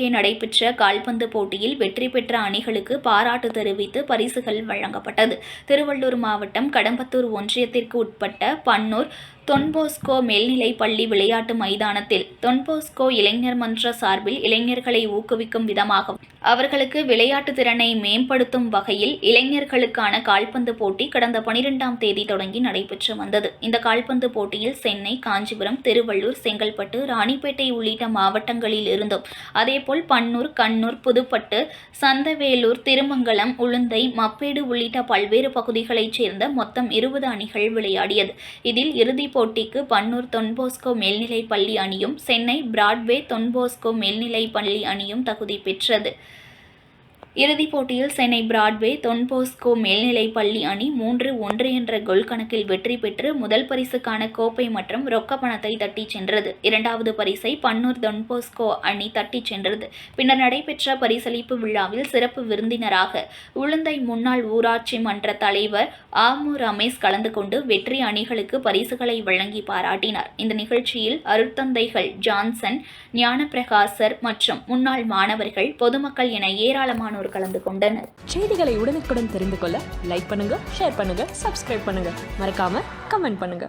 அருகே நடைபெற்ற கால்பந்து போட்டியில் வெற்றி பெற்ற அணிகளுக்கு பாராட்டு தெரிவித்து பரிசுகள் வழங்கப்பட்டது. திருவள்ளூர் மாவட்டம் கடம்பத்தூர் ஒன்றியத்திற்கு உட்பட்ட பன்னூர் தொன்போஸ்கோ மேல்நிலைப் பள்ளி விளையாட்டு மைதானத்தில் தொன்போஸ்கோ இளைஞர் மன்ற சார்பில் இளைஞர்களை ஊக்குவிக்கும் விதமாகவும் அவர்களுக்கு விளையாட்டு திறனை மேம்படுத்தும் வகையில் இளைஞர்களுக்கான கால்பந்து போட்டி கடந்த 12ஆம் தேதி தொடங்கி நடைபெற்று வந்தது. இந்த கால்பந்து போட்டியில் சென்னை, காஞ்சிபுரம், திருவள்ளூர், செங்கல்பட்டு, ராணிப்பேட்டை உள்ளிட்ட மாவட்டங்களில் இருந்தும், அதேபோல் பன்னூர், கண்ணூர், புதுப்பட்டு, சந்தவேலூர், திருமங்கலம், உளுந்தை, மப்பேடு உள்ளிட்ட பல்வேறு பகுதிகளைச் சேர்ந்த மொத்தம் 20 அணிகள் விளையாடியது. இதில் இறுதிப் போட்டிக்கு பன்னூர் தொன்போஸ்கோ மேல்நிலைப் பள்ளி அணியும், சென்னை பிராட்வே தொன்போஸ்கோ மேல்நிலைப் பள்ளி அணியும் தகுதி பெற்றது. இறுதிப் போட்டியில் சென்னை பிராட்வே தொன்போஸ்கோ மேல்நிலைப் பள்ளி அணி 3-1 என்ற கோல் கணக்கில் வெற்றி பெற்று முதல் பரிசுக்கான கோப்பை மற்றும் ரொக்க பணத்தை தட்டிச் சென்றது. இரண்டாவது பரிசை பன்னூர் தொன்போஸ்கோ அணி தட்டிச் சென்றது. பின்னர் நடைபெற்ற பரிசளிப்பு விழாவில் சிறப்பு விருந்தினராக உளுந்தை முன்னாள் ஊராட்சி மன்ற தலைவர் ஆமு ரமேஷ் கலந்து கொண்டு வெற்றி அணிகளுக்கு பரிசுகளை வழங்கி பாராட்டினார். இந்த நிகழ்ச்சியில் அருட்தந்தைகள் ஜான்சன், ஞானப்பிரகாசர் மற்றும் முன்னாள் மாணவர்கள், பொதுமக்கள் என ஏராளமானோர் கலந்து கொண்டனர். செய்திகளை உடனுக்குடன் தெரிந்து கொள்ள லைக் பண்ணுங்க, ஷேர் பண்ணுங்க, சப்ஸ்கிரைப் பண்ணுங்க, மறக்காம கமெண்ட் பண்ணுங்க.